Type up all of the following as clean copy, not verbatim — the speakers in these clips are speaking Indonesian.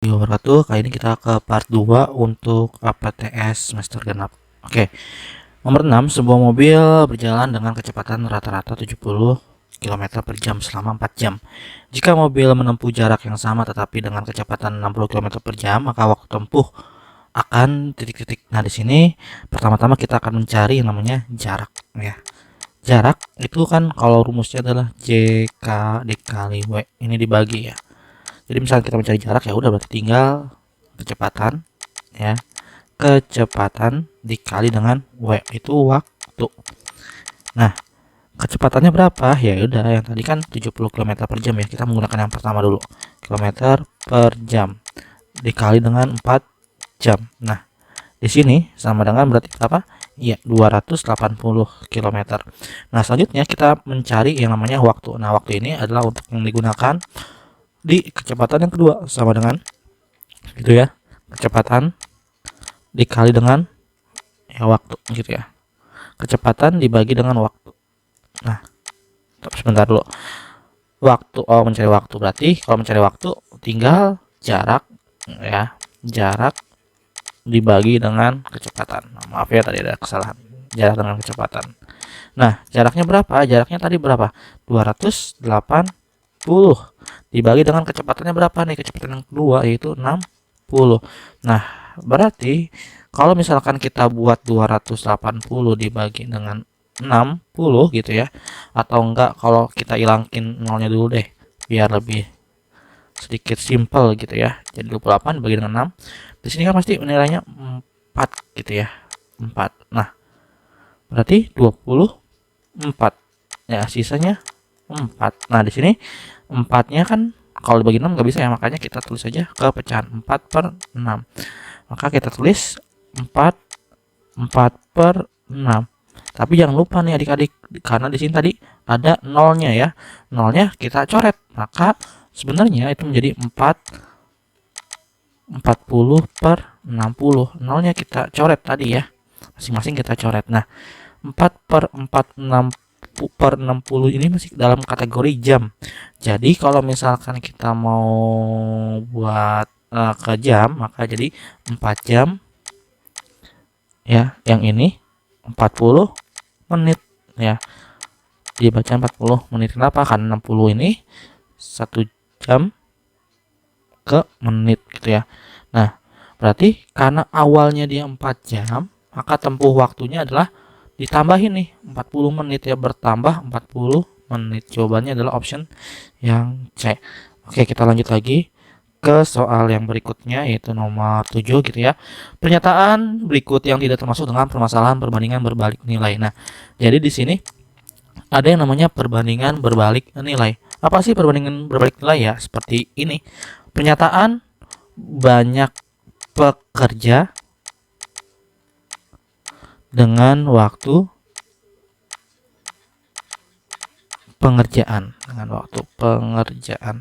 Wabarakatuh. Kali ini kita ke part 2 untuk APTS semester genap. Oke. Nomor 6, sebuah mobil berjalan dengan kecepatan rata-rata 70 km per jam selama 4 jam. Jika mobil menempuh jarak yang sama tetapi dengan kecepatan 60 km per jam, maka waktu tempuh akan titik-titik. Nah, di sini pertama-tama kita akan mencari yang namanya jarak ya. Jarak itu kan kalau rumusnya adalah JK dikali W. Ini dibagi ya. Jadi misalnya kita mencari jarak, ya udah berarti tinggal kecepatan ya. Kecepatan dikali dengan W itu waktu. Nah, kecepatannya berapa? Ya udah, yang tadi kan 70 km per jam ya. Kita menggunakan yang pertama dulu. Kilometer per jam dikali dengan 4 jam. Nah, di sini sama dengan berarti apa? Iya, 280 km. Nah, selanjutnya kita mencari yang namanya waktu. Nah, waktu ini adalah untuk yang digunakan di kecepatan yang kedua, sama dengan gitu ya, kecepatan dikali dengan ya waktu gitu ya, kecepatan dibagi dengan waktu. Nah, sebentar dulu, waktu, mencari waktu, berarti kalau mencari waktu tinggal jarak ya, jarak dibagi dengan kecepatan. Nah, maaf ya tadi ada kesalahan, jarak dengan kecepatan. Nah, jaraknya berapa? Jaraknya tadi berapa? 280 dibagi dengan kecepatannya berapa nih? Kecepatan yang kedua yaitu 60. Nah, berarti kalau misalkan kita buat 280 dibagi dengan 60 gitu ya, atau enggak kalau kita hilangin nolnya dulu deh biar lebih sedikit simple gitu ya. Jadi 28 dibagi dengan 6. Di sini kan pasti nilainya 4 gitu ya. 4. Nah, berarti 24. Ya, sisanya 4. Nah, di sini 4-nya kan kalau dibagi 6 nggak bisa ya, makanya kita tulis aja ke pecahan 4 per 6. Maka kita tulis 4 per 6. Tapi jangan lupa nih adik-adik, karena di sini tadi ada nolnya ya. Nolnya kita coret. Maka sebenarnya itu menjadi 40 per 60. Nolnya kita coret tadi ya. Masing-masing kita coret. Nah, 4 per 60 ini masih dalam kategori jam. Jadi kalau misalkan kita mau buat ke jam, maka jadi 4 jam ya, yang ini 40 menit ya, dibaca 40 menit. Kenapa? Karena 60 ini 1 jam ke menit gitu ya. Nah, berarti karena awalnya dia 4 jam, maka tempuh waktunya adalah ditambahin nih 40 menit ya, bertambah 40 menit. Jawabannya adalah option yang C. Oke, kita lanjut lagi ke soal yang berikutnya yaitu nomor 7 gitu ya. Pernyataan berikut yang tidak termasuk dengan permasalahan perbandingan berbalik nilai. Nah, jadi di sini ada yang namanya perbandingan berbalik nilai. Apa sih perbandingan berbalik nilai ya? Seperti ini. Pernyataan banyak pekerja dengan waktu pengerjaan,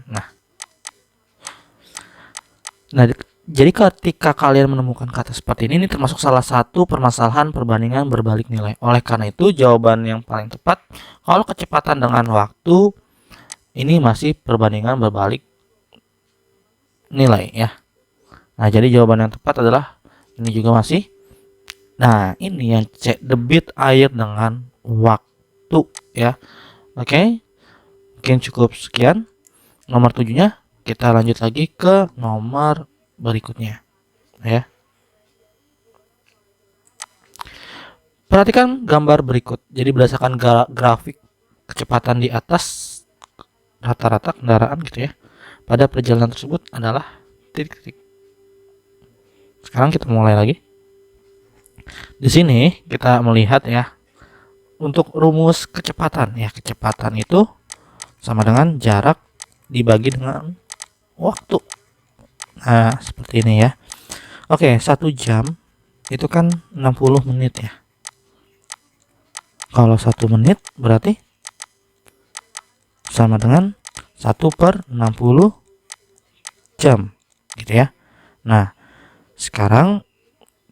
nah, jadi ketika kalian menemukan kata seperti ini termasuk salah satu permasalahan perbandingan berbalik nilai. Oleh karena itu, jawaban yang paling tepat kalau kecepatan dengan waktu ini masih perbandingan berbalik nilai ya. Nah, jadi jawaban yang tepat adalah ini juga masih. Nah, ini yang C, debit air dengan waktu ya. Oke, mungkin cukup sekian nomor 7-nya. Kita lanjut lagi ke nomor berikutnya ya. Perhatikan gambar berikut. Jadi berdasarkan grafik kecepatan di atas, rata-rata kendaraan gitu ya pada perjalanan tersebut adalah titik-titik. Sekarang kita mulai lagi. Di sini kita melihat ya, untuk rumus kecepatan ya, kecepatan itu sama dengan jarak dibagi dengan waktu. Nah, seperti ini ya. Oke, 1 jam itu kan 60 menit ya. Kalau 1 menit berarti sama dengan 1 per 60 jam gitu ya. Nah, sekarang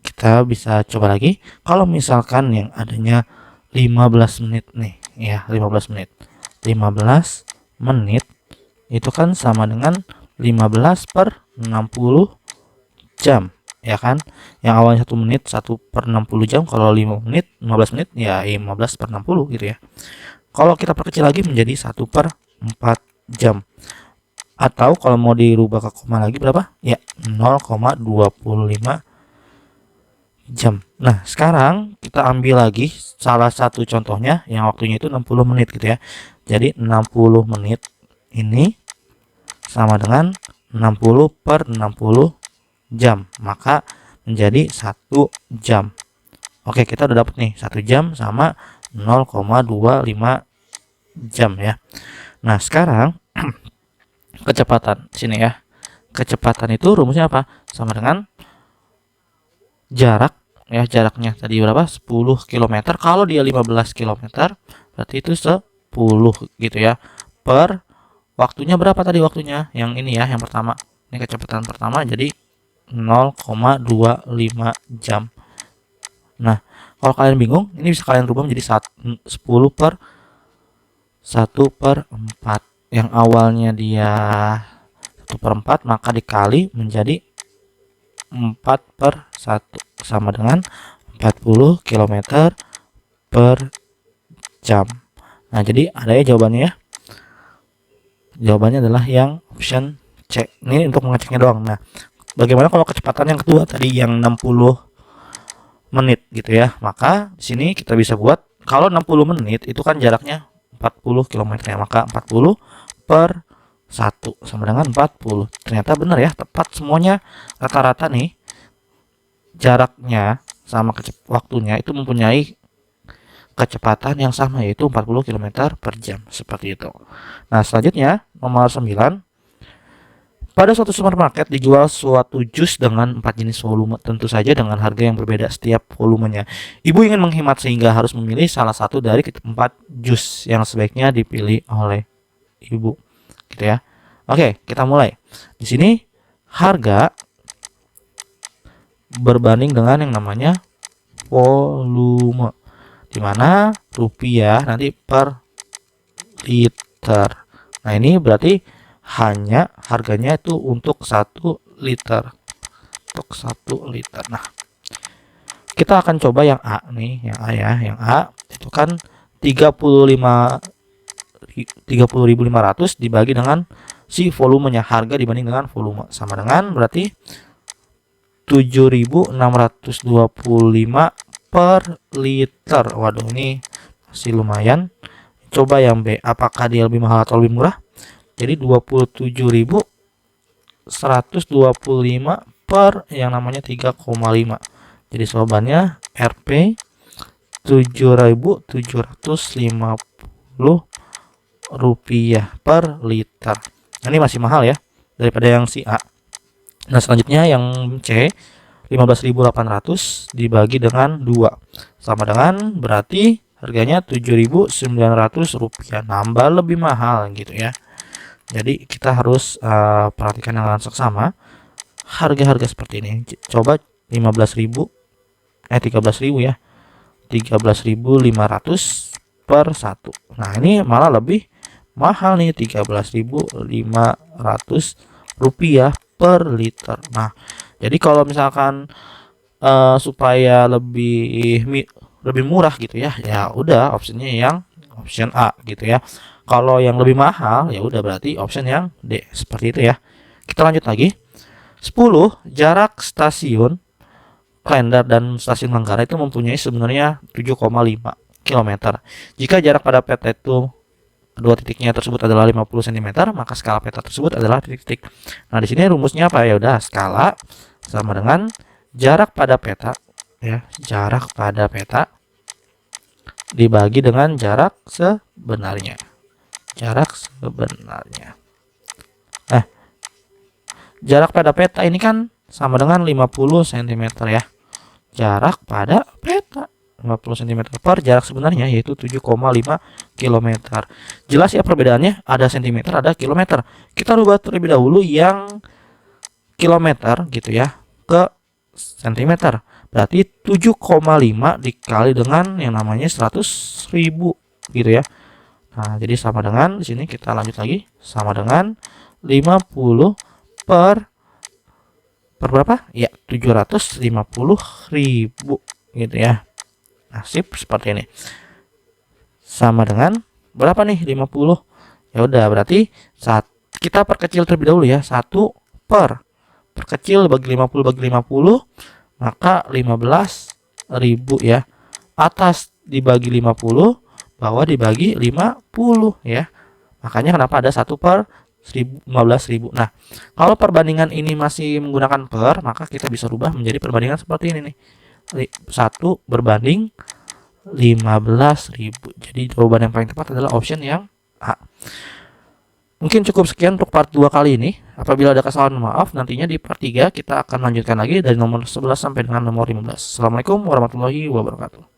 kita bisa coba lagi. Kalau misalkan yang adanya 15 menit nih ya, 15 menit itu kan sama dengan 15 per 60 jam, ya kan? Yang awalnya 1 menit 1 per 60 jam, kalau 5 menit 15 menit ya 15 per 60 gitu ya. Kalau kita perkecil lagi menjadi 1 per 4 jam. Atau kalau mau dirubah ke koma lagi berapa? Ya 0,25 jam. Nah, sekarang kita ambil lagi salah satu contohnya yang waktunya itu 60 menit gitu ya. Jadi 60 menit ini sama dengan 60 per 60 jam, maka menjadi 1 jam. Oke, kita udah dapat nih 1 jam sama 0,25 jam ya. Nah, sekarang kecepatan sini ya. Kecepatan itu rumusnya apa? Sama dengan jarak ya, jaraknya tadi berapa? 10 km. Kalau dia 15 km, berarti itu 10 gitu ya. Per waktunya berapa tadi waktunya? Yang ini ya, yang pertama. Ini kecepatan pertama jadi 0,25 jam. Nah, kalau kalian bingung, ini bisa kalian rubah menjadi 10 per 1 per 4. Yang awalnya dia 1 per 4, maka dikali menjadi 4 per 1 sama dengan 40 km per jam. Nah, jadi ada ya jawabannya ya. Jawabannya adalah yang option C. Ini untuk mengeceknya doang. Nah, bagaimana kalau kecepatan yang kedua tadi yang 60 menit gitu ya. Maka di sini kita bisa buat kalau 60 menit itu kan jaraknya 40 km ya. Maka 40 per 1 sama dengan 40. Ternyata benar ya, tepat semuanya rata-rata nih. Jaraknya sama waktunya itu mempunyai kecepatan yang sama, yaitu 40 km per jam, seperti itu. Nah, selanjutnya nomor 9. Pada suatu supermarket dijual suatu jus dengan 4 jenis volume, tentu saja dengan harga yang berbeda setiap volumenya. Ibu ingin menghemat sehingga harus memilih salah satu dari 4 jus yang sebaiknya dipilih oleh ibu, gitu ya. Oke, kita mulai. Di sini harga berbanding dengan yang namanya volume, di mana rupiah nanti per liter. Nah, ini berarti hanya harganya itu untuk 1 liter. Untuk 1 liter. Nah, kita akan coba yang A nih, yang A ya. Yang A itu kan 30.500 dibagi dengan si volumenya, harga dibanding dengan volume, sama dengan berarti 7.625 per liter. Waduh, ini masih lumayan. Coba yang B, apakah dia lebih mahal atau lebih murah? Jadi 27.125 per yang namanya 3,5. Jadi jawabannya Rp 7.750 rupiah per liter. Ini masih mahal ya daripada yang si A. Nah, selanjutnya yang C, 15.800 dibagi dengan 2 sama dengan berarti harganya 7.900 rupiah, nambah lebih mahal gitu ya. Jadi kita harus perhatikan dengan seksama harga-harga seperti ini. Coba 13.000 ya. 13.500 per 1. Nah, ini malah lebih mahal nih, 13.500 rupiah per liter. Nah, jadi kalau misalkan supaya lebih murah gitu ya, ya udah opsinya yang option A gitu ya. Kalau yang lebih mahal ya udah berarti option yang D, seperti itu ya. Kita lanjut lagi. 10. Jarak stasiun Klender dan stasiun Manggarai itu mempunyai sebenarnya 7,5 km. Jika jarak pada peta itu kedua titiknya tersebut adalah 50 cm, maka skala peta tersebut adalah titik-titik. Nah, di sini rumusnya apa ya? Udah, skala sama dengan jarak pada peta ya, jarak pada peta dibagi dengan jarak sebenarnya. Jarak sebenarnya. Nah, jarak pada peta ini kan sama dengan 50 cm ya. Jarak pada peta 50 cm per jarak sebenarnya yaitu 7,5 km. Jelas ya perbedaannya, ada cm, ada kilometer. Kita rubah terlebih dahulu yang kilometer gitu ya ke cm. Berarti 7,5 dikali dengan yang namanya 100.000 gitu ya. Nah, jadi sama dengan di sini kita lanjut lagi, sama dengan 50 per berapa? Ya, 750.000 gitu ya. Nah, sip, seperti ini. Sama dengan berapa nih? 50. Ya udah, berarti saat kita perkecil terlebih dahulu ya. 1 per perkecil bagi 50 bagi 50, maka 15.000 ya. Atas dibagi 50, bawah dibagi 50 ya. Makanya kenapa ada 1 per 15.000. Nah, kalau perbandingan ini masih menggunakan per, maka kita bisa rubah menjadi perbandingan seperti ini nih. 1 berbanding 15.000. Jadi jawaban yang paling tepat adalah option yang A. Mungkin cukup sekian untuk part 2 kali ini. Apabila ada kesalahan, maaf. Nantinya di part 3 kita akan lanjutkan lagi dari nomor 11 sampai dengan nomor 15. Assalamualaikum warahmatullahi wabarakatuh.